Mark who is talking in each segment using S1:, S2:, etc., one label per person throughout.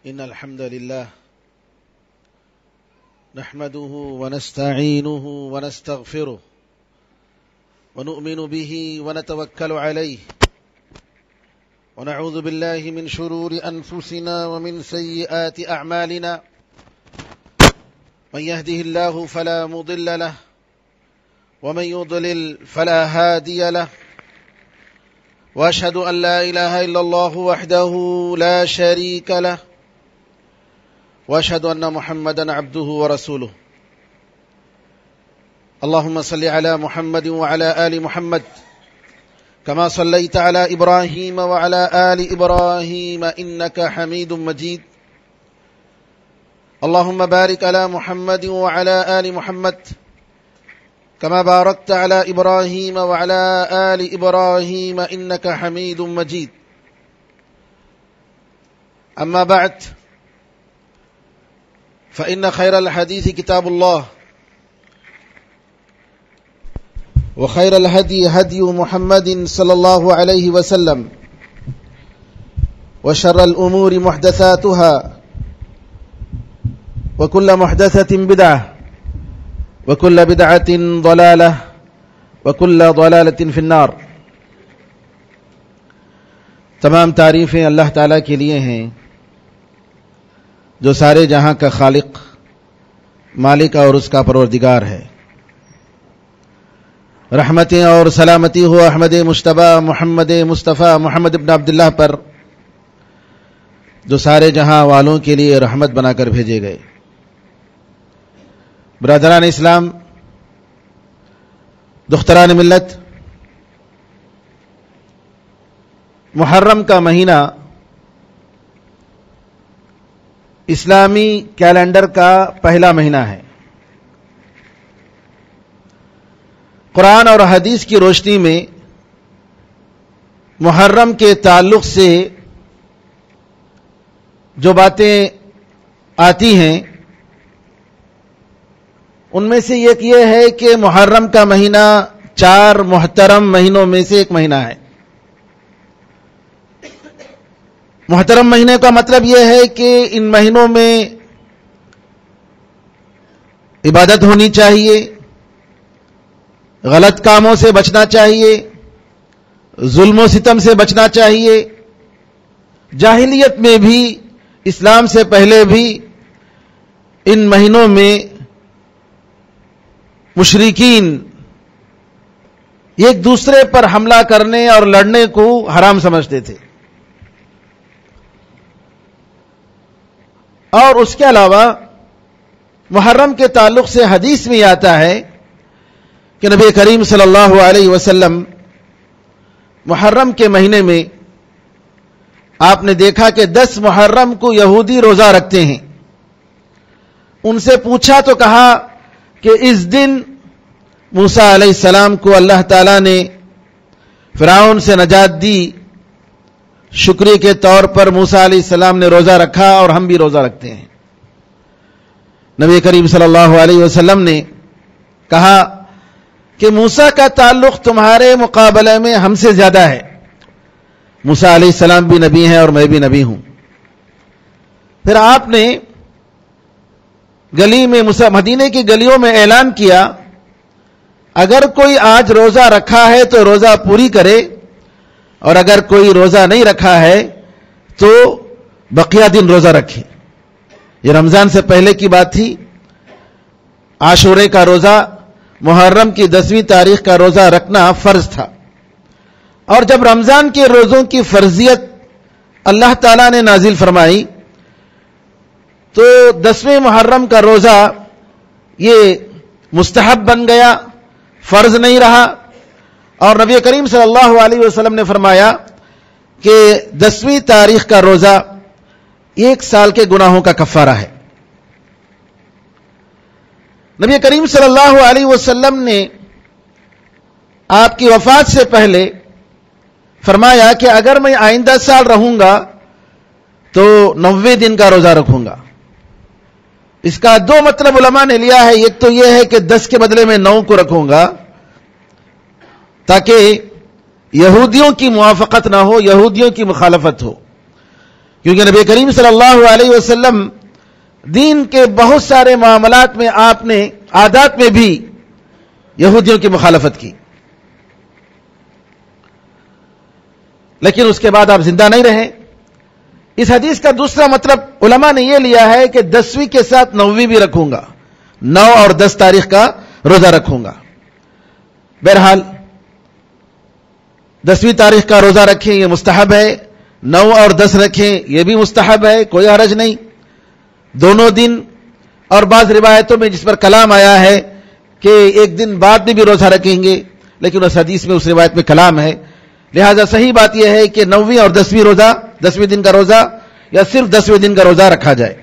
S1: إن الحمد لله نحمده ونستعينه ونستغفره ونؤمن به ونتوكل عليه ونعوذ بالله من شرور أنفسنا ومن سيئات أعمالنا من يهده الله فلا مضل له ومن يضلل فلا هادي له وأشهد أن لا إله إلا الله وحده لا شريك له وأشهد أن محمدا عبده ورسوله اللهم صل على محمد وعلى آل محمد كما صليت على إبراهيم وعلى آل إبراهيم إنك حميد مجيد اللهم بارك على محمد وعلى آل محمد كما باركت على إبراهيم وعلى آل إبراهيم إنك حميد مجيد أما بعد فإن خير الحديث كتاب الله وخير الهدي هدي محمد صلى الله عليه وسلم وشر الأمور محدثاتها وكل محدثة بدعة وكل بدعة ضلالة وكل ضلالة في النار. تمام تعریفیں اللہ تعالیٰ کے لیے ہیں جو سارے جہاں کا خالق، مالک اور اس کا پروردگار ہے. رحمتیں اور سلامتی ہو احمد مجتبی محمد مصطفیٰ محمد ابن عبداللہ پر جو سارے جہاں والوں کے لیے رحمت بنا کر بھیجے گئے. برادران اسلام، دختران ملت، محرم کا مہینہ اسلامی کیلنڈر کا پہلا مہینہ ہے. قرآن اور حدیث کی روشنی میں محرم کے تعلق سے جو باتیں آتی ہیں ان میں سے ایک یہ ہے کہ محرم کا مہینہ 4 محترم مہینوں میں سے ایک مہینہ ہے. محترم مہینے کا مطلب یہ ہے کہ ان مہینوں میں عبادت ہونی چاہیے، غلط کاموں سے بچنا چاہیے، ظلم و ستم سے بچنا چاہیے. جاہلیت میں بھی، اسلام سے پہلے بھی ان مہینوں میں مشرکین ایک دوسرے پر حملہ کرنے اور لڑنے کو حرام سمجھتے تھے. اور اس کے علاوہ محرم کے تعلق سے حدیث میں آتا ہے کہ نبی کریم صلی اللہ علیہ وسلم محرم کے مہینے میں آپ نے دیکھا کہ 10 محرم کو یہودی روزہ رکھتے ہیں. ان سے پوچھا تو کہا کہ اس دن موسیٰ علیہ السلام کو اللہ تعالیٰ نے فرعون سے نجات دی، شکریہ کے طور پر موسیٰ علیہ السلام نے روزہ رکھا اور ہم بھی روزہ رکھتے ہیں. نبی کریم صلی اللہ علیہ وسلم نے کہا کہ موسیٰ کا تعلق تمہارے مقابلے میں ہم سے زیادہ ہے. موسیٰ علیہ السلام بھی نبی ہیں اور میں بھی نبی ہوں. پھر آپ نے گلی میں مدینے کی گلیوں میں اعلان کیا اگر کوئی آج روزہ رکھا ہے تو روزہ پوری کرے، اور اگر کوئی روزہ نہیں رکھا ہے تو بقیہ دن روزہ رکھے. یہ رمضان سے پہلے کی بات تھی. عاشورے کا روزہ، محرم کی 10ویں تاریخ کا روزہ رکھنا فرض تھا. اور جب رمضان کے روزوں کی فرضیت اللہ تعالیٰ نے نازل فرمائی تو 10ویں محرم کا روزہ یہ مستحب بن گیا، فرض نہیں رہا. اور نبی کریم صلی اللہ علیہ وسلم نے فرمایا کہ 10ویں تاریخ کا روزہ 1 سال کے گناہوں کا کفارہ ہے. نبی کریم صلی اللہ علیہ وسلم نے آپ کی وفات سے پہلے فرمایا کہ اگر میں آئندہ سال رہوں گا تو 90 دن کا روزہ رکھوں گا. اس کا 2 مطلب علماء نے لیا ہے. ایک تو یہ ہے کہ 10 کے بدلے میں 9 کو رکھوں گا تاکہ یہودیوں کی موافقت نہ ہو، یہودیوں کی مخالفت ہو. کیونکہ نبی کریم صلی اللہ علیہ وسلم دین کے بہت سارے معاملات میں آپ نے عادات میں بھی یہودیوں کی مخالفت کی، لیکن اس کے بعد آپ زندہ نہیں رہے۔ اس حدیث کا دوسرا مطلب علماء نے یہ لیا ہے کہ 10ویں کے ساتھ 9ویں بھی رکھوں گا، 9 اور 10 تاریخ کا روزہ رکھوں گا۔ بہرحال 10ویں تاریخ کا روزہ رکھیں یہ مستحب ہے، 9 اور 10 رکھیں یہ بھی مستحب ہے، کوئی حرج نہیں۔ دونوں دن، اور بعض روایتوں میں جس پر کلام آیا ہے کہ ایک دن بعد میں بھی روزہ رکھیں گے، لیکن اس حدیث میں اس روایت میں کلام ہے، لہذا صحیح بات یہ ہے کہ 9ویں اور 10ویں روزہ، 10ویں دن کا روزہ یا صرف 10ویں دن کا روزہ رکھا جائے۔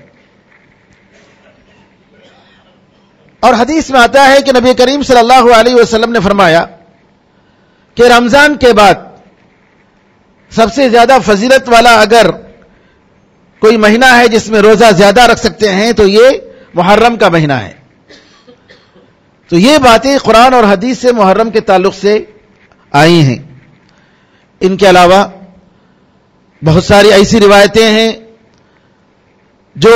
S1: اور حدیث میں آتا ہے کہ نبی کریم صلی اللہ علیہ وسلم نے فرمایا کہ رمضان کے بعد سب سے زیادہ فضیلت والا اگر کوئی مہینہ ہے جس میں روزہ زیادہ رکھ سکتے ہیں تو یہ محرم کا مہینہ ہے۔ تو یہ باتیں قرآن اور حدیث سے محرم کے تعلق سے آئی ہیں۔ ان کے علاوہ بہت ساری ایسی روایتیں ہیں جو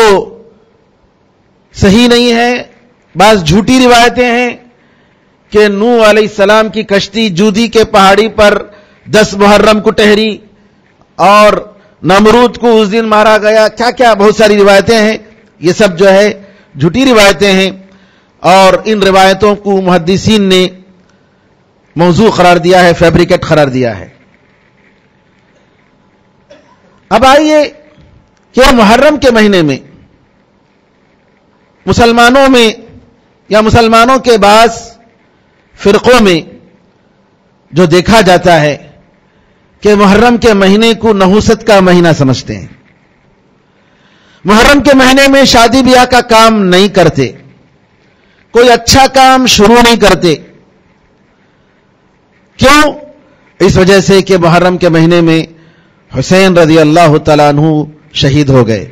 S1: صحیح نہیں ہیں، بعض جھوٹی روایتیں ہیں کہ نوح علیہ السلام کی کشتی جودی کے پہاڑی پر 10 محرم کو ٹھہری اور نمرود کو اس دن مارا گیا، کیا کیا بہت ساری روایتیں ہیں۔ یہ سب جو ہے جھوٹی روایتیں ہیں، اور ان روایتوں کو محدثین نے موضوع قرار دیا ہے، فیبریکیٹ قرار دیا ہے۔ اب آئیے کہ محرم کے مہینے میں مسلمانوں میں یا مسلمانوں کے بعض فرقوں میں جو دیکھا جاتا ہے کہ محرم کے مہینے کو نحوست کا مہینہ سمجھتے ہیں، محرم کے مہینے میں شادی بیاہ کا کام نہیں کرتے، کوئی اچھا کام شروع نہیں کرتے۔ کیوں؟ اس وجہ سے کہ محرم کے مہینے میں حسین رضی اللہ تعالیٰ عنہ شہید ہو گئے۔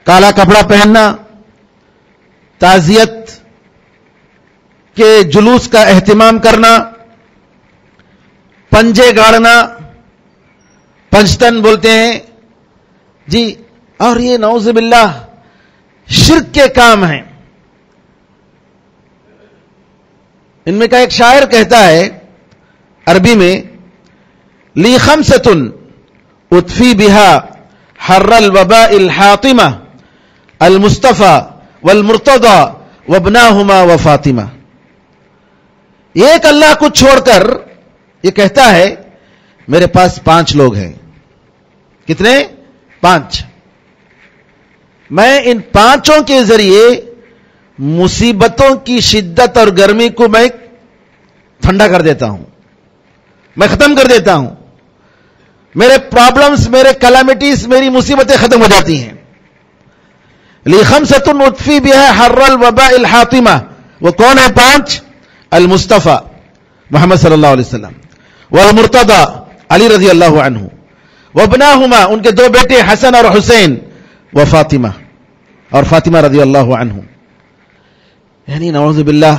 S1: کالا کپڑا پہننا، تعزیت کے جلوس کا اہتمام کرنا، پنجے گاڑنا، پنجتن بولتے ہیں جی، اور یہ نعوذ باللہ شرک کے کام ہیں۔ ان میں کا ایک شاعر کہتا ہے عربی میں، لی خمسۃ اطفی بہا حر الوباء الحاطمہ المصطفى والمرتضى وابناہما وفاطمہ۔ ایک اللہ کو چھوڑ کر یہ کہتا ہے میرے پاس 5 لوگ ہیں۔ کتنے؟ 5۔ میں ان 5 کے ذریعے مصیبتوں کی شدت اور گرمی کو میں ٹھنڈا کر دیتا ہوں، میں ختم کر دیتا ہوں۔ میرے پرابلمز، میرے کلامیٹیز، میری مصیبتیں ختم ہو جاتی ہیں۔ لِخَمْسَةٌ اُطْفِي بِهَا حَرَّ الْوَبَاءِ الْحَاطِمَةِ، وہ کون ہے 5؟ المصطفیٰ محمد صلی اللہ علیہ وسلم، والمرتضی علی رضی اللہ عنہ، وابناہما ان کے 2 بیٹے حسن اور حسین، وفاطمہ اور فاطمہ رضی اللہ عنہ۔ یعنی نعوذ باللہ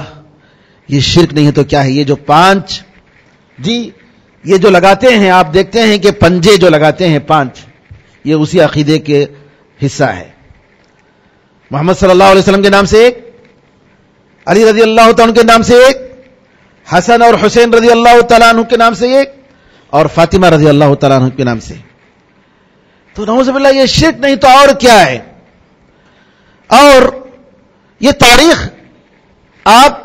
S1: یہ شرک نہیں ہے تو کیا ہے؟ یہ جو 5 جی یہ جو لگاتے ہیں، آپ دیکھتے ہیں کہ پنجے جو لگاتے ہیں 5، یہ اسی عقیدے کے حصہ ہے۔ محمد صلی اللہ علیہ وسلم کے نام سے 1، علی رضی اللہ تعالیٰ عنہ کے نام سے 1، حسن اور حسین رضی اللہ تعالیٰ عنہ کے نام سے 1، اور فاطمہ رضی اللہ تعالیٰ عنہ کے نام سے۔ تو نعوذ باللہ یہ شرک نہیں تو اور کیا ہے؟ اور یہ تاریخ آپ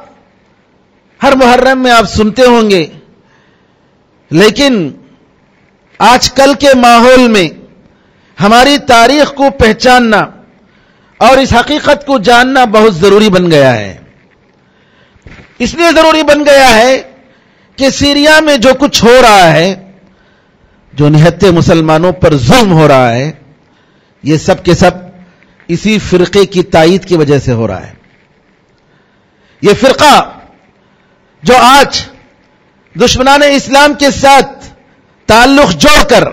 S1: ہر محرم میں آپ سنتے ہوں گے، لیکن آج کل کے ماحول میں ہماری تاریخ کو پہچاننا اور اس حقیقت کو جاننا بہت ضروری بن گیا ہے۔ اس لیے ضروری بن گیا ہے کہ سیریا میں جو کچھ ہو رہا ہے، جو نہتے مسلمانوں پر ظلم ہو رہا ہے، یہ سب کے سب اسی فرقے کی تائید کی وجہ سے ہو رہا ہے۔ یہ فرقہ جو آج دشمنان اسلام کے ساتھ تعلق جوڑ کر،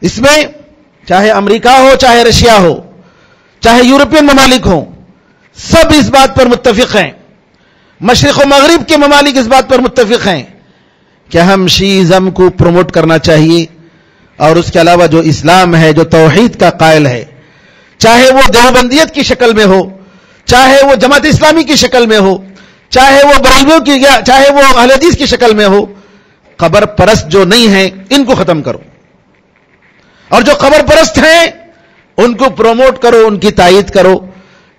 S1: اس میں چاہے امریکہ ہو، چاہے رشیا ہو، چاہے یورپین ممالک ہوں، سب اس بات پر متفق ہیں، مشرق و مغرب کے ممالک اس بات پر متفق ہیں کہ ہم شیعزم کو پروموٹ کرنا چاہیے اور اس کے علاوہ جو اسلام ہے، جو توحید کا قائل ہے، چاہے وہ دیوبندیت کی شکل میں ہو، چاہے وہ جماعت اسلامی کی شکل میں ہو، چاہے وہ بریلویوں کی، چاہے وہ اہل حدیث کی شکل میں ہو، قبر پرست جو نہیں ہیں ان کو ختم کرو، اور جو قبر پرست ہیں ان کو پروموٹ کرو، ان کی تائید کرو۔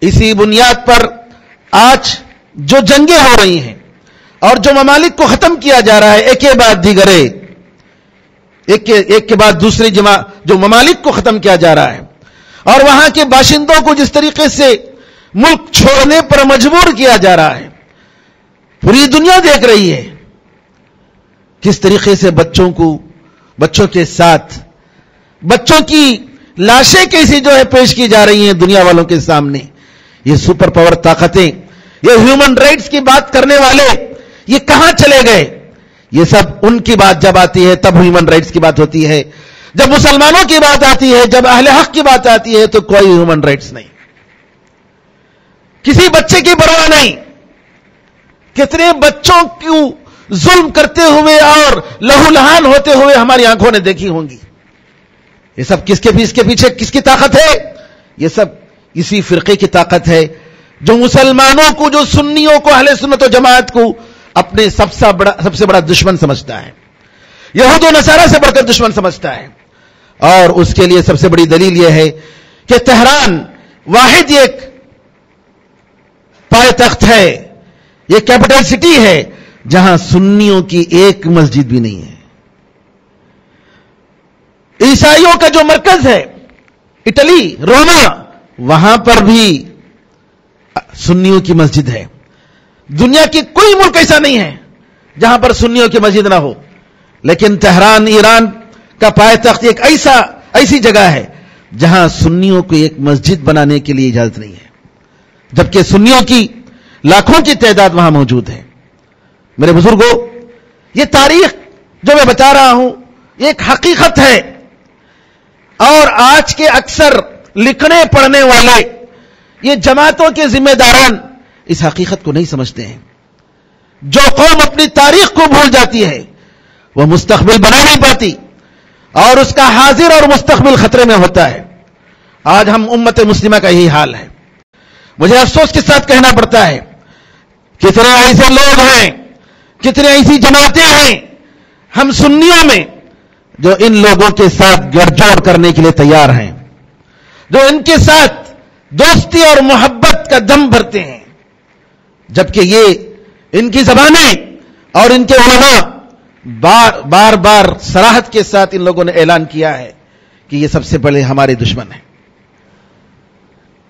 S1: اسی بنیاد پر آج جو جنگیں ہو رہی ہیں اور جو ممالک کو ختم کیا جا رہا ہے، ایک کے بعد دیگرے، ایک کے بعد دوسری جو ممالک کو ختم کیا جا رہا ہے، اور وہاں کے باشندوں کو جس طریقے سے ملک چھوڑنے پر مجبور کیا جا رہا ہے، پوری دنیا دیکھ رہی ہے کس طریقے سے بچوں کے ساتھ بچوں کی لاشیں کیسی جو ہے پیش کی جا رہی ہیں دنیا والوں کے سامنے۔ یہ سپر پاور طاقتیں، یہ ہیومن رائٹس کی بات کرنے والے، یہ کہاں چلے گئے؟ یہ سب ان کی بات جب آتی ہے تب ہیومن رائٹس کی بات ہوتی ہے، جب مسلمانوں کی بات آتی ہے، جب اہل حق کی بات آتی ہے تو کوئی ہیومن رائٹس نہیں، کسی بچے کی پرواہ نہیں۔ کتنے بچوں کو ظلم کرتے ہوئے اور لہو لہان ہوتے ہوئے ہماری آنکھوں نے دیکھی ہوں گی۔ یہ سب اس کے پیچھے کس کی طاقت ہے؟ یہ سب اسی فرقے کی طاقت ہے جو مسلمانوں کو، جو سنیوں کو، اہل سنت و جماعت کو اپنے سب سے بڑا دشمن سمجھتا ہے، یہود و نصارہ سے بڑھ کر دشمن سمجھتا ہے۔ اور اس کے لیے سب سے بڑی دلیل یہ ہے کہ تہران واحد ایک پائے تخت ہے، یہ کیپٹل سٹی ہے جہاں سنیوں کی ایک مسجد بھی نہیں ہے۔ عیسائیوں کا جو مرکز ہے اٹلی، روما، وہاں پر بھی سنیوں کی مسجد ہے۔ دنیا کی کوئی ملک ایسا نہیں ہے جہاں پر سنیوں کی مسجد نہ ہو، لیکن تہران ایران کا پائے تخت ایک ایسی جگہ ہے جہاں سنیوں کو ایک مسجد بنانے کے لیے اجازت نہیں ہے، جبکہ سنیوں کی لاکھوں کی تعداد وہاں موجود ہے۔ میرے بزرگوں، یہ تاریخ جو میں بتا رہا ہوں یہ ایک حقیقت ہے، اور آج کے اکثر لکھنے پڑھنے والے، یہ جماعتوں کے ذمہ داران اس حقیقت کو نہیں سمجھتے ہیں۔ جو قوم اپنی تاریخ کو بھول جاتی ہے وہ مستقبل بنا نہیں پاتی، اور اس کا حاضر اور مستقبل خطرے میں ہوتا ہے۔ آج ہم امت مسلمہ کا یہی حال ہے۔ مجھے افسوس کے ساتھ کہنا پڑتا ہے، کتنے ایسے لوگ ہیں، کتنے ایسی جماعتیں ہیں ہم سنیوں میں جو ان لوگوں کے ساتھ گڑ جوڑ کرنے کے لیے تیار ہیں، جو ان کے ساتھ دوستی اور محبت کا دم بھرتے ہیں، جبکہ یہ ان کی زبانیں اور ان کے علماء بار بار صراحت کے ساتھ ان لوگوں نے اعلان کیا ہے کہ یہ سب سے بڑے ہمارے دشمن ہیں۔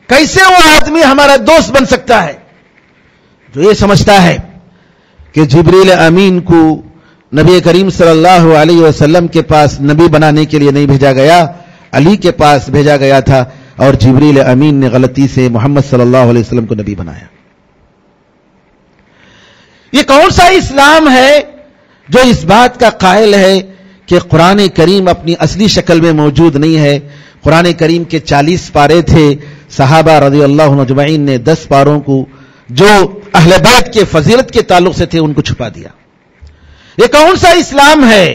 S1: کیسے وہ آدمی ہمارا دوست بن سکتا ہے جو یہ سمجھتا ہے کہ جبریل امین کو نبی کریم صلی اللہ علیہ وسلم کے پاس نبی بنانے کے لیے نہیں بھیجا گیا، علی کے پاس بھیجا گیا تھا، اور جبریل امین نے غلطی سے محمد صلی اللہ علیہ وسلم کو نبی بنایا۔ یہ کون سا اسلام ہے جو اس بات کا قائل ہے کہ قرآن کریم اپنی اصلی شکل میں موجود نہیں ہے؟ قرآن کریم کے 40 پارے تھے، صحابہ رضی اللہ عنہ اجمعین نے 10 پاروں کو جو اہل بیت کے فضیلت کے تعلق سے تھے ان کو چھپا دیا۔ یہ کون سا اسلام ہے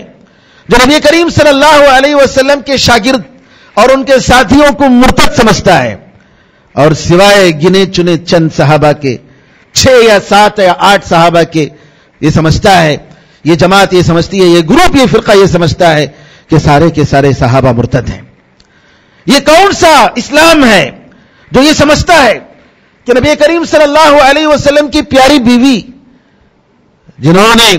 S1: جو نبی کریم صلی اللہ علیہ وسلم کے شاگرد اور ان کے ساتھیوں کو مرتد سمجھتا ہے، اور سوائے گنے چنے چند صحابہ کے، 6 یا 7 یا 8 صحابہ کے، یہ سمجھتا ہے، یہ جماعت یہ سمجھتی ہے، یہ گروپ، یہ فرقہ یہ سمجھتا ہے کہ سارے کے سارے صحابہ مرتد ہیں۔ یہ کون سا اسلام ہے جو یہ سمجھتا ہے کہ نبی کریم صلی اللہ علیہ وسلم کی پیاری بیوی، جنہوں نے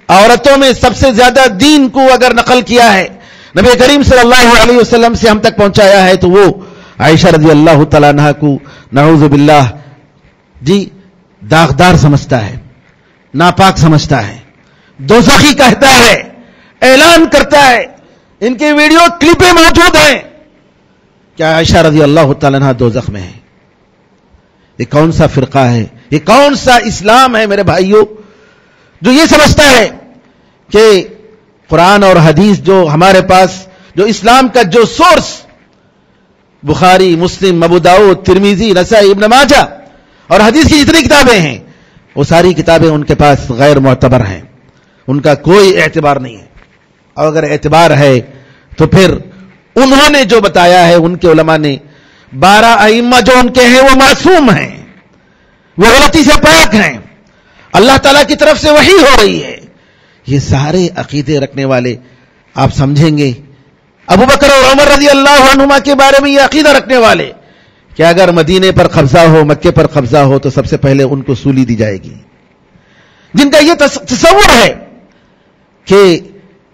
S1: عورتوں میں سب سے زیادہ دین کو اگر نقل کیا ہے، نبی کریم صلی اللہ علیہ وسلم سے ہم تک پہنچایا ہے، تو وہ عائشہ رضی اللہ تعالیٰ عنہا کو نعوذ باللہ داغدار سمجھتا ہے، ناپاک سمجھتا ہے، دوزخی کہتا ہے، اعلان کرتا ہے، ان کی ویڈیو کلپیں موجود ہیں کہ عائشہ رضی اللہ تعالیٰ عنہا دوزخ میں ہے۔ یہ کون سا فرقہ ہے، یہ کون سا اسلام ہے میرے بھائیوں جو یہ سمجھتا ہے کہ قرآن اور حدیث جو ہمارے پاس، جو اسلام کا جو سورس بخاری، مسلم، ابو داؤد، ترمذی، نسائی، ابن ماجہ اور حدیث کی جتنی کتابیں ہیں، وہ ساری کتابیں ان کے پاس غیر معتبر ہیں، ان کا کوئی اعتبار نہیں ہے، اور اگر اعتبار ہے تو پھر انہوں نے جو بتایا ہے، ان کے علماء نے 12 ائمہ جو ان کے ہیں وہ معصوم ہیں، وہ غلطی سے پاک ہیں، اللہ تعالیٰ کی طرف سے وحی ہو رہی ہے. یہ سارے عقیدے رکھنے والے آپ سمجھیں گے ابو بکر اور عمر رضی اللہ عنہما کے بارے میں یہ عقیدہ رکھنے والے کہ اگر مدینے پر قبضہ ہو، مکے پر قبضہ ہو تو سب سے پہلے ان کو سولی دی جائے گی، جن کا یہ تصور ہے کہ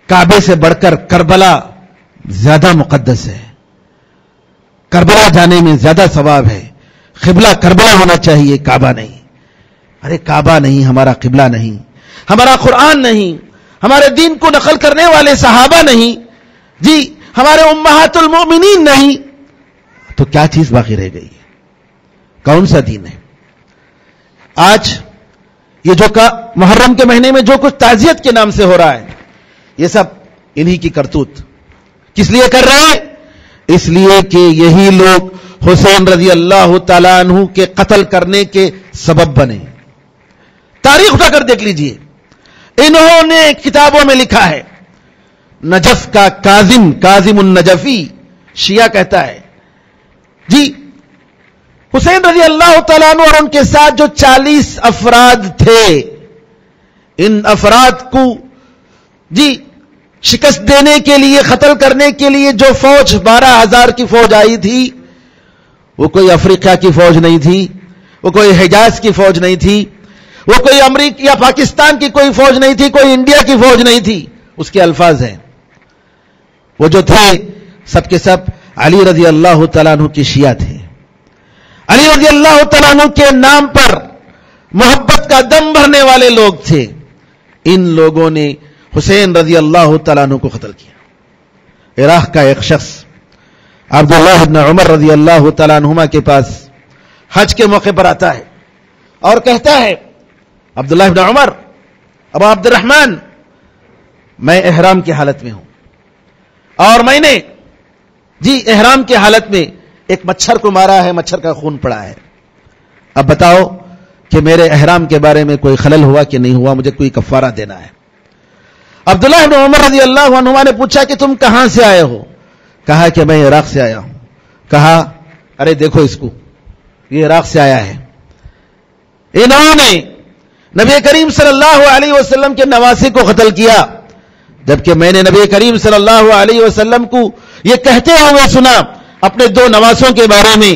S1: کعبے سے بڑھ کر کربلا زیادہ مقدس ہے، کربلا جانے میں زیادہ ثواب ہے، قبلہ کربلا ہونا چاہیے، کعبہ نہیں. ارے کعبہ نہیں، ہمارا قبلہ نہیں، ہمارا قرآن نہیں، ہمارے دین کو نقل کرنے والے صحابہ نہیں، جی ہمارے امہات المؤمنین نہیں، تو کیا چیز باقی رہ گئی ہے؟ کون سا دین ہے؟ آج یہ جو محرم کے مہینے میں جو کچھ تعزیت کے نام سے ہو رہا ہے، یہ سب انہی کی کرتوت. کس لیے کر رہے ہیں؟ اس لیے کہ یہی لوگ حسین رضی اللہ تعالیٰ عنہ کے قتل کرنے کے سبب بنے. تاریخ اٹھا کر دیکھ لیجئے، انہوں نے کتابوں میں لکھا ہے. نجف کا کاظم النجفی شیعہ کہتا ہے جی حسین رضی اللہ تعالیٰ عنہ اور ان کے ساتھ جو 40 افراد تھے، ان افراد کو جی شکست دینے کے لیے، قتل کرنے کے لیے جو فوج 12,000 کی فوج آئی تھی، وہ کوئی افریقہ کی فوج نہیں تھی، وہ کوئی حجاز کی فوج نہیں تھی، وہ کوئی امریکہ یا پاکستان کی کوئی فوج نہیں تھی، کوئی انڈیا کی فوج نہیں تھی. اس کے الفاظ ہیں، وہ جو تھے سب کے سب علی رضی اللہ تعالیٰ عنہ کی شیعہ تھے. علی رضی اللہ تعالیٰ عنہ کے نام پر محبت کا دم بھرنے والے لوگ تھے. ان لوگوں نے حسین رضی اللہ تعالیٰ عنہ کو قتل کیا. عراق کا ایک شخص عبداللہ بن عمر رضی اللہ تعالیٰ عنہما کے پاس حج کے موقع پر آتا ہے اور کہتا ہے، عبداللہ بن عمر، ابا عبد الرحمن، میں احرام کی حالت میں ہوں اور میں نے جی احرام کی حالت میں ایک مچھر کو مارا ہے، مچھر کا خون پڑا ہے. اب بتاؤ کہ میرے احرام کے بارے میں کوئی خلل ہوا کہ نہیں ہوا، مجھے کوئی کفارہ دینا ہے. عبداللہ بن عمر رضی اللہ عنہما نے پوچھا کہ تم کہاں سے آئے ہو؟ کہا کہ میں عراق سے آیا ہوں. کہا ارے دیکھو اس کو، یہ عراق سے آیا ہے. انہوں نے نبی کریم صلی اللہ علیہ وسلم کے نواسی کو قتل کیا، جبکہ میں نے نبی کریم صلی اللہ علیہ وسلم کو یہ کہتے ہوئے سنا اپنے 2 نواسوں کے بارے میں،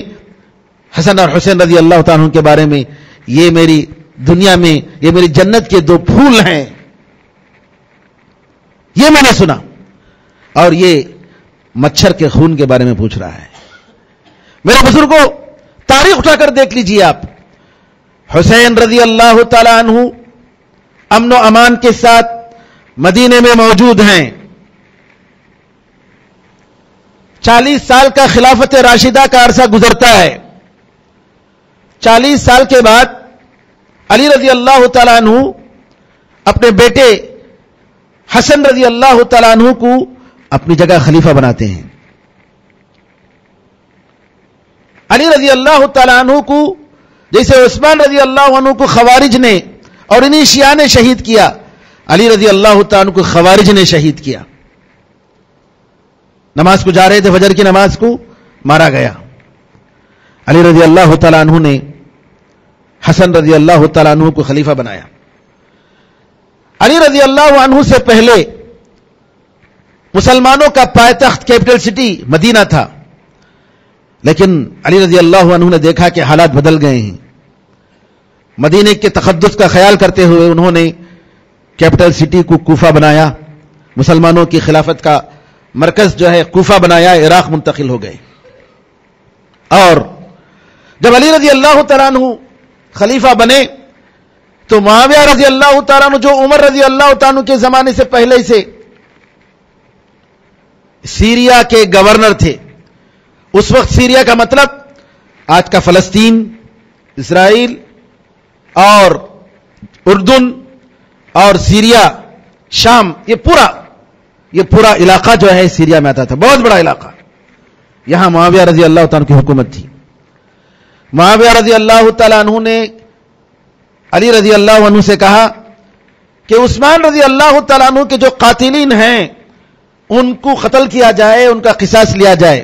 S1: حسن اور حسین رضی اللہ تعالیٰ عنہ کے بارے میں، یہ میری دنیا میں، یہ میری جنت کے 2 پھول ہیں. یہ میں نے سنا، اور یہ مچھر کے خون کے بارے میں پوچھ رہا ہے. میرے بزرگوں، تاریخ اٹھا کر دیکھ لیجئے آپ. حسین رضی اللہ تعالیٰ عنہ امن و امان کے ساتھ مدینے میں موجود ہیں. 40 سال کا خلافت راشدہ کا عرصہ گزرتا ہے. 40 سال کے بعد علی رضی اللہ تعالیٰ عنہ اپنے بیٹے حسن رضی اللہ تعالیٰ عنہ کو اپنی جگہ خلیفہ بناتے ہیں. علی رضی اللہ تعالیٰ عنہ کو جیسے عثمان رضی اللہ عنہ کو خوارج نے اور انہی شیعہ نے شہید کیا، علی رضی اللہ تعالیٰ عنہ کو خوارج نے شہید کیا. نماز کو جا رہے تھے، فجر کی نماز کو، مارا گیا. علی رضی اللہ تعالیٰ عنہ نے حسن رضی اللہ تعالیٰ عنہ کو خلیفہ بنایا. علی رضی اللہ عنہ سے پہلے مسلمانوں کا پائے تخت، کیپٹل سٹی مدینہ تھا، لیکن علی رضی اللہ عنہ نے دیکھا کہ حالات بدل گئے ہیں. مدینے کے تقدس کا خیال کرتے ہوئے انہوں نے کیپٹل سٹی کو کوفہ بنایا. مسلمانوں کی خلافت کا مرکز جو ہے کوفہ بنایا، عراق منتقل ہو گئے. اور جب علی رضی اللہ تعالیٰ عنہ خلیفہ بنے تو معاویہ رضی اللہ تعالیٰ عنہ جو عمر رضی اللہ تعالیٰ عنہ کے زمانے سے پہلے سے سیریا کے گورنر تھے. اس وقت سیریا کا مطلب آج کا فلسطین، اسرائیل اور اردن اور سیریا، شام، یہ پورا علاقہ جو ہے سیریا میں آتا تھا، بہت بڑا علاقہ. یہاں معاویہ رضی اللہ تعالیٰ عنہ کی حکومت تھی. معاویہ رضی اللہ تعالیٰ عنہ نے علی رضی اللہ عنہ سے کہا کہ عثمان رضی اللہ تعالیٰ عنہ کے جو قاتلین ہیں ان کو قتل کیا جائے, ان کا قصاص لیا جائے,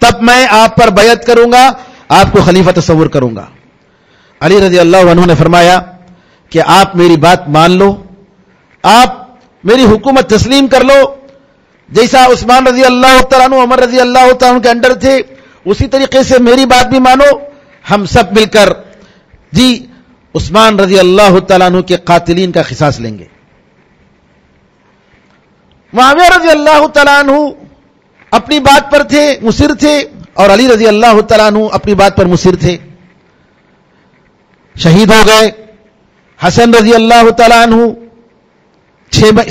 S1: تب میں آپ پر بیعت کروں گا, آپ کو خلیفہ تصور کروں گا. علی رضی اللہ عنہ نے فرمایا کہ آپ میری بات مان لو, آپ میری حکومت تسلیم کر لو, جیسا عثمان رضی اللہ تعالیٰ عنہ, عمر رضی اللہ تعالیٰ عنہ کے انڈر تھے, اسی طریقے سے میری بات بھی مانو. ہم سب مل کر جی عثمان رضی اللہ تعالیٰ عنہ کے قاتلین کا قصاص لیں گے. معاویہ رضی اللہ تعالیٰ عنہ اپنی بات پر تھے, مصر تھے, اور علی رضی اللہ تعالیٰ عنہ اپنی بات پر مصر تھے. شہید ہو گئے. حسن رضی اللہ تعالیٰ عنہ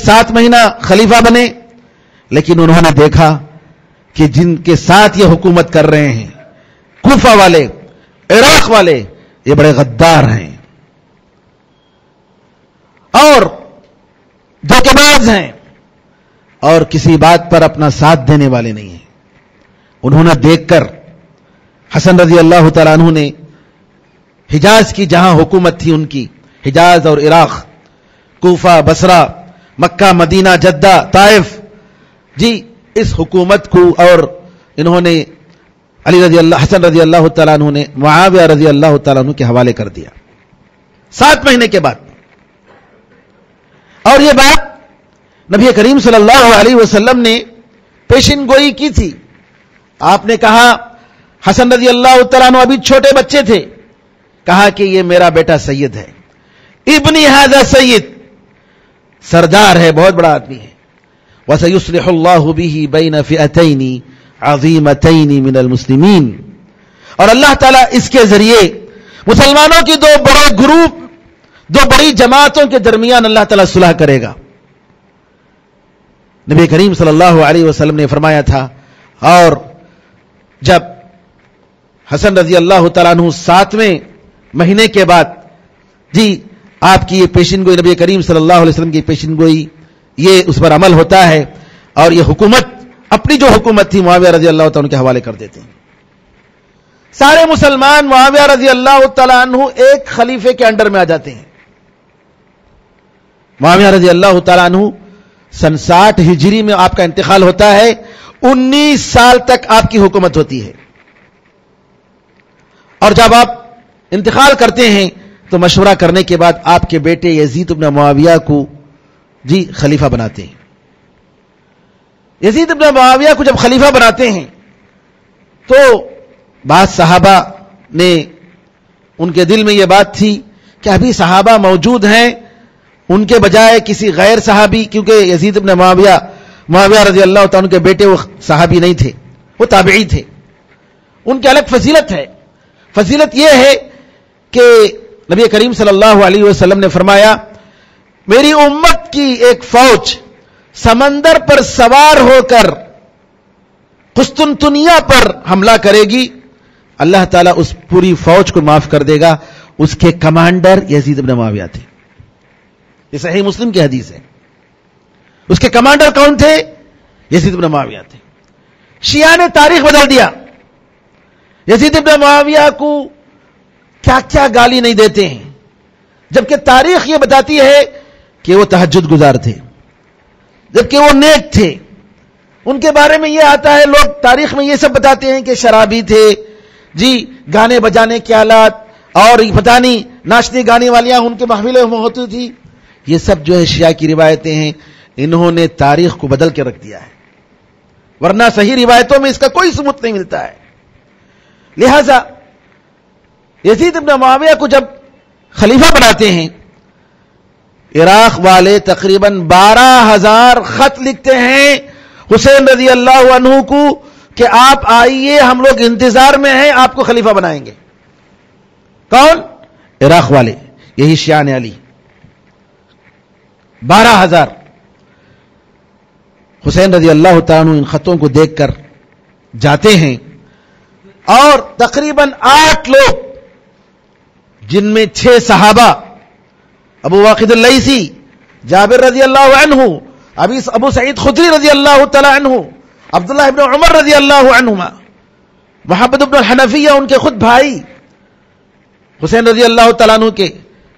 S1: 7 مہینہ خلیفہ بنے, لیکن انہوں نے دیکھا کہ جن کے ساتھ یہ حکومت کر رہے ہیں, کوفہ والے, عراق والے, یہ بڑے غدار ہیں اور دھوکے باز ہیں اور کسی بات پر اپنا ساتھ دینے والے نہیں ہیں. انہوں نے دیکھ کر حسن رضی اللہ تعالیٰ عنہ نے حجاز کی جہاں حکومت تھی ان کی, حجاز اور عراق, کوفہ, بصرہ, مکہ, مدینہ, جدہ, طائف, جی اس حکومت کو, اور انہوں نے حسن رضی اللہ تعالیٰ عنہ نے معاویہ رضی اللہ تعالیٰ عنہ کے حوالے کر دیا 7 مہینے کے بعد. اور یہ بات نبی کریم صلی اللہ علیہ وسلم نے پیشن گوئی کی تھی. آپ نے کہا, حسن رضی اللہ تعالیٰ عنہ ابھی چھوٹے بچے تھے, کہا کہ یہ میرا بیٹا سید ہے, ابنی ھذا سید, سردار ہے, بہت بڑا آدمی ہے. وَسَيُصْلِحُ اللَّهُ بِهِ بَيْنَ فِئَتَيْنِ عَظِيمَتَيْنِ مِنَ الْمُسْلِمِينَ, اور اللہ تعالیٰ اس کے ذریعے مسلمانوں کی 2 بڑے گروپ, 2 بڑی جماعتوں کے درمیان اللہ تعالیٰ صلح کرے گا. نبی کریم صلی اللہ علیہ وسلم نے فرمایا تھا. اور جب حسن رضی اللہ تعالیٰ عنہ 7ویں مہینے کے بعد جی آپ کی یہ پیشن گوئی, نبی کریم صلی اللہ علیہ وسلم کی پیشن گوئی, یہ اس پر عمل ہوتا ہے, اور یہ حکومت اپنی جو حکومت تھی معاویہ رضی اللہ تعالیٰ عنہ کے حوالے کر دیتے ہیں. سارے مسلمان معاویہ رضی اللہ تعالیٰ عنہ ایک خلیفے کے انڈر میں آ جاتے ہیں. معاویہ رضی اللہ تعالیٰ عنہ سن 60 ہجری میں آپ کا انتقال ہوتا ہے. 19 سال تک آپ کی حکومت ہوتی ہے, اور جب آپ انتقال کرتے ہیں تو مشورہ کرنے کے بعد آپ کے بیٹے یزید بن معاویہ کو جی خلیفہ بناتے ہیں. یزید بن معاویہ کو جب خلیفہ بناتے ہیں تو بعض صحابہ نے, ان کے دل میں یہ بات تھی کہ ابھی صحابہ موجود ہیں, ان کے بجائے کسی غیر صحابی, کیونکہ یزید بن معاویہ رضی اللہ تعالیٰ عنہ کے بیٹے وہ صحابی نہیں تھے, وہ تابعی تھے, ان کی الگ فضیلت ہے. فضیلت یہ ہے کہ نبی کریم صلی اللہ علیہ وسلم نے فرمایا, میری امت کی ایک فوج سمندر پر سوار ہو کر قسطنطنیہ پر حملہ کرے گی, اللہ تعالیٰ اس پوری فوج کو معاف کر دے گا. اس کے کمانڈر یزید بن معاویہ تھے. یہ صحیح مسلم کی حدیث ہے. اس کے کمانڈر کون تھے؟ یزید بن معاویہ تھے. شیعہ نے تاریخ بدل دیا. یزید بن معاویہ کو کیا کیا گالی نہیں دیتے ہیں, جبکہ تاریخ یہ بتاتی ہے کہ وہ تہجد گزار تھے, جبکہ وہ نیک تھے. ان کے بارے میں یہ آتا ہے, لوگ تاریخ میں یہ سب بتاتے ہیں کہ شرابی تھے, جی گانے بجانے کے آلات, اور پتہ نہیں ناچنے گانے والیاں ان کے محفلوں میں ہوتی تھی. یہ سب جو ہے شیعہ کی روایتیں ہیں, انہوں نے تاریخ کو بدل کے رکھ دیا ہے, ورنہ صحیح روایتوں میں اس کا کوئی ثبوت نہیں ملتا ہے. لہذا یزید بن معاویہ کو جب خلیفہ بناتے ہیں, عراق والے تقریباً 12,000 خط لکھتے ہیں حسین رضی اللہ عنہ کو کہ آپ آئیے, ہم لوگ انتظار میں ہیں, آپ کو خلیفہ بنائیں گے. کون؟ عراق والے, یہی شیعان علی. 12,000. حسین رضی اللہ تعالیٰ عنہ ان خطوں کو دیکھ کر جاتے ہیں, اور تقریباً 8 لوگ, جن میں 6 صحابہ, ابو واقد اللیثی, جابر رضی اللہ عنہ, ابو سعید خدری رضی اللہ تعالی عنہ, عبداللہ ابن عمر رضی اللہ عنہما, محمد ابن الحنفیہ ان کے خود بھائی, حسین رضی اللہ تعالیٰ عنہ کے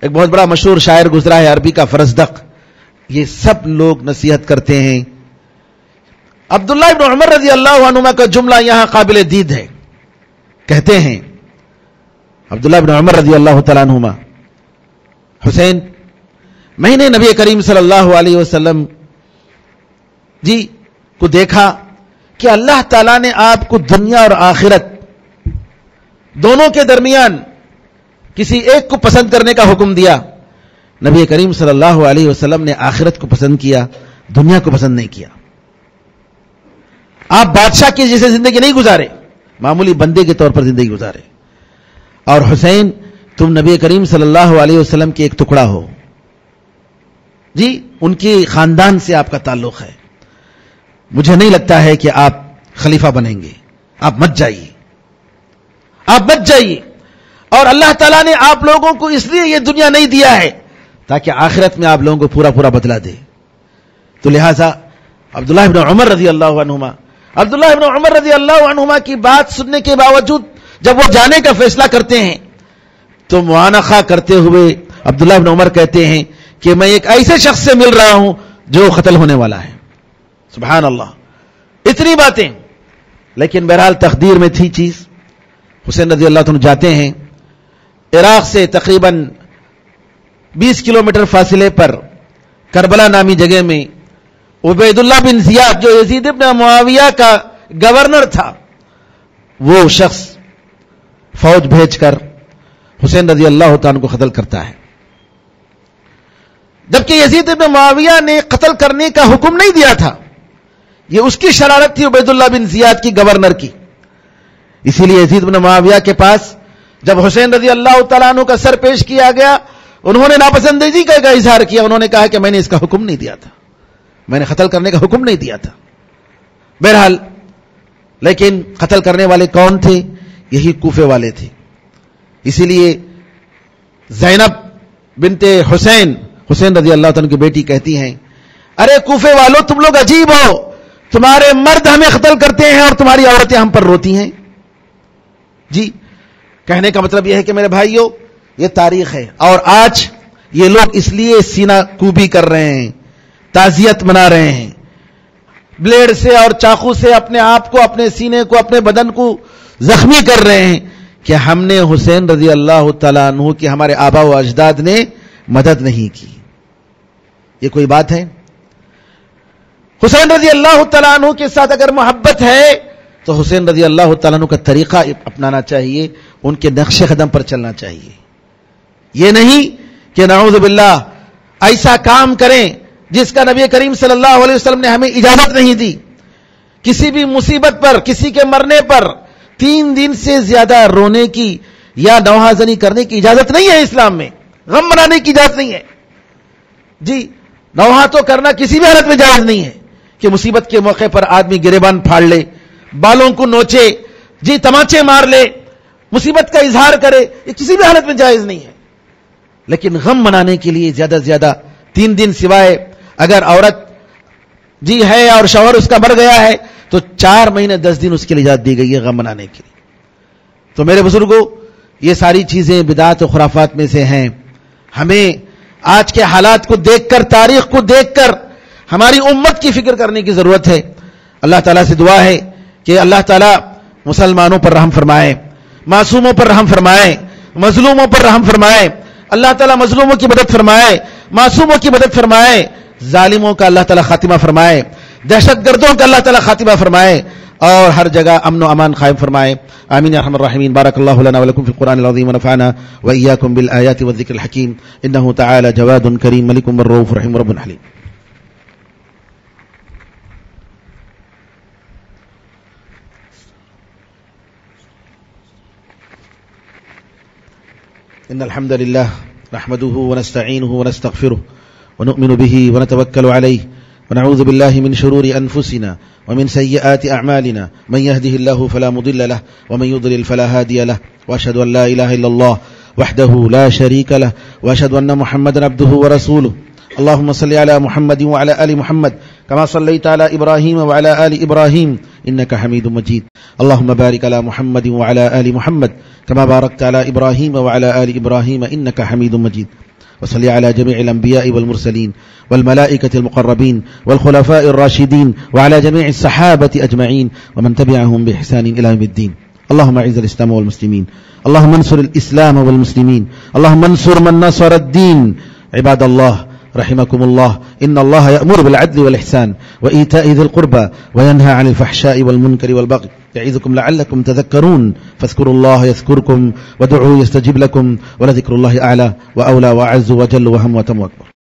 S1: ایک بہت بڑا مشہور شاعر گزرا ہے عربی کا, فرزدق. یہ سب لوگ نصیحت کرتے ہیں, عبداللہ ابن عمر رضی اللہ عنہما کا جملہ یہاں قابل دید ہے. کہتے ہیں عبداللہ ابن عمر رضی اللہ تعالیٰ عنہما، حسین، میں نے نبی کریم صلی اللہ علیہ وسلم جی کو دیکھا کہ اللہ تعالیٰ نے آپ کو دنیا اور آخرت دونوں کے درمیان کسی ایک کو پسند کرنے کا حکم دیا. نبی کریم صلی اللہ علیہ وسلم نے آخرت کو پسند کیا، دنیا کو پسند نہیں کیا. آپ بادشاہ کی جیسے زندگی نہیں گزارے، معمولی بندے کے طور پر زندگی گزارے. اور حسین، تم نبی کریم صلی اللہ علیہ وسلم کے ایک ٹکڑا ہو جی، ان کے خاندان سے آپ کا تعلق ہے. مجھے نہیں لگتا ہے کہ آپ خلیفہ بنیں گے، آپ مت جائیے، آپ مت جائیے. اور اللہ تعالیٰ نے آپ لوگوں کو اس لیے یہ دنیا نہیں دیا ہے تاکہ آخرت میں آپ لوگوں کو پورا پورا بدلہ دے. تو لہذا عبداللہ ابن عمر رضی اللہ عنہما کی بات سننے کے باوجود جب وہ جانے کا فیصلہ کرتے ہیں تو معانقہ کرتے ہوئے عبداللہ ابن عمر کہتے ہیں کہ میں ایک ایسے شخص سے مل رہا ہوں جو قتل ہونے والا ہے. سبحان اللہ، اتنی باتیں. لیکن بہرحال تقدیر میں تھی چیز. حسین رضی اللہ عنہ جاتے ہیں. عراق سے تقریباً 20 کلومیٹر فاصلے پر کربلا نامی جگہ میں عبید اللہ بن زیاد، جو یزید ابن معاویہ کا گورنر تھا، وہ شخص فوج بھیج کر حسین رضی اللہ تعالیٰ کو قتل کرتا ہے. جبکہ یزید ابن معاویہ نے قتل کرنے کا حکم نہیں دیا تھا، یہ اس کی شرارت تھی عبید اللہ بن زیاد کی، گورنر کی. اسی لیے یزید ابن معاویہ کے پاس جب حسین رضی اللہ تعالیٰ عنہ کا سر پیش کیا گیا، انہوں نے ناپسندیدگی کا اظہار کیا. انہوں نے کہا کہ میں نے اس کا حکم نہیں دیا تھا، میں نے قتل کرنے کا حکم نہیں دیا تھا. بہرحال لیکن قتل کرنے والے کون تھے؟ یہی کوفے والے تھے. اسی لیے زینب بنت حسین رضی اللہ عنہ کی بیٹی کہتی ہیں، ارے کوفے والوں، تم لوگ عجیب ہو، تمہارے مرد ہمیں قتل کرتے ہیں اور تمہاری عورتیں ہم پر روتی ہیں. جی، کہنے کا مطلب یہ ہے کہ میرے بھائیوں، یہ تاریخ ہے. اور آج یہ لوگ اس لیے سینہ کوبی کر رہے ہیں، تعزیت منا رہے ہیں، بلیڈ سے اور چاقو سے اپنے آپ کو، اپنے سینے کو، اپنے بدن کو زخمی کر رہے ہیں کہ ہم نے حسین رضی اللہ تعالیٰ عنہ کی، ہمارے آبا و اجداد نے مدد نہیں کی. یہ کوئی بات ہے؟ حسین رضی اللہ تعالیٰ عنہ کے ساتھ اگر محبت ہے تو حسین رضی اللہ تعالیٰ عنہ کا طریقہ اپنانا چاہیے، ان کے نقش قدم پر چلنا چاہیے. یہ نہیں کہ نعوذ باللہ ایسا کام کریں جس کا نبی کریم صلی اللہ علیہ وسلم نے ہمیں اجازت نہیں دی. کسی بھی مصیبت پر، کسی کے مرنے پر 3 دن سے زیادہ رونے کی یا نوحہ کرنے کی اجازت نہیں ہے اسلام میں. غم منانے کی اجازت نہیں ہے. جی، نوحہ تو کرنا کسی بھی حالت میں جائز نہیں ہے کہ مصیبت کے موقع پر آدمی گریبان پھاڑ لے، بالوں کو نوچے، جی تماچے مار لے، مصیبت کا اظہار کرے، یہ کسی بھی حالت میں جائز نہیں ہے. لیکن غم منانے کے لیے زیادہ سے زیادہ 3 دن، سوائے اگر عورت جی ہے اور شوہر اس کا مر گیا ہے تو 4 مہینے 10 دن اس کے لیے اجازت دی گئی ہے غم منانے کے لیے. تو میرے بزرگوں، یہ ساری چیزیں بدعات و خرافات میں سے ہیں. ہمیں آج کے حالات کو دیکھ کر، تاریخ کو دیکھ کر ہماری امت کی فکر کرنے کی ضرورت ہے. اللہ تعالیٰ سے دعا ہے کہ اللہ تعالیٰ مسلمانوں پر رحم فرمائے، معصوموں پر رحم فرمائے، مظلوموں پر رحم فرمائے. اللہ تعالیٰ مظلوموں کی مدد فرمائے، معصوموں کی مدد فرمائے، ظالموں کا اللہ تعالیٰ خاتمہ فرمائے، دہشت گردوں کا اللہ تعالیٰ خاتمہ فرمائے، اور ہر جگہ امن و امان قائم فرمائے. آمین یا ارحم الراحمین. بارک اللہ لنا ولکم فی القرآن العظیم ونفعنا وإیاکم بالآیات والذکر الحکیم. انہ تعالی جواد کریم ملک رؤوف رحیم رب حلیم. ان الحمد لله نحمده ونستعينه ونستغفره ونؤمن به ونتوكل عليه ونعوذ بالله من شرور أنفسنا ومن سيئات أعمالنا، من يهده الله فلا مضل له ومن يضلل فلا هادي له، وأشهد أن لا إله إلا الله وحده لا شريك له، وأشهد أن محمدا عبده ورسوله. اللهم صل على محمد وعلى آل محمد كما صليت على إبراهيم وعلى آل إبراهيم إنك حميد مجيد. اللهم بارك على محمد وعلى آل محمد كما باركت على إبراهيم وعلى آل إبراهيم إنك حميد مجيد. وصل على جميع الأنبياء والمرسلين والملائكة المقربين والخلفاء الراشدين وعلى جميع الصحابة أجمعين ومن تبعهم بإحسان إلى يوم الدين. اللهم أعز الإسلام والمسلمين، اللهم انصر الإسلام والمسلمين، اللهم انصر من نصر الدين. عباد الله رحمكم الله، إن الله يأمر بالعدل والإحسان وإيتاء ذي القربى وينهى عن الفحشاء والمنكر والبغي يعظكم لعلكم تذكرون. فاذكروا الله يذكركم وادعوه يستجب لكم، ولذكر الله أعلى وأولى وأعز وجل وهم وتم أكبر.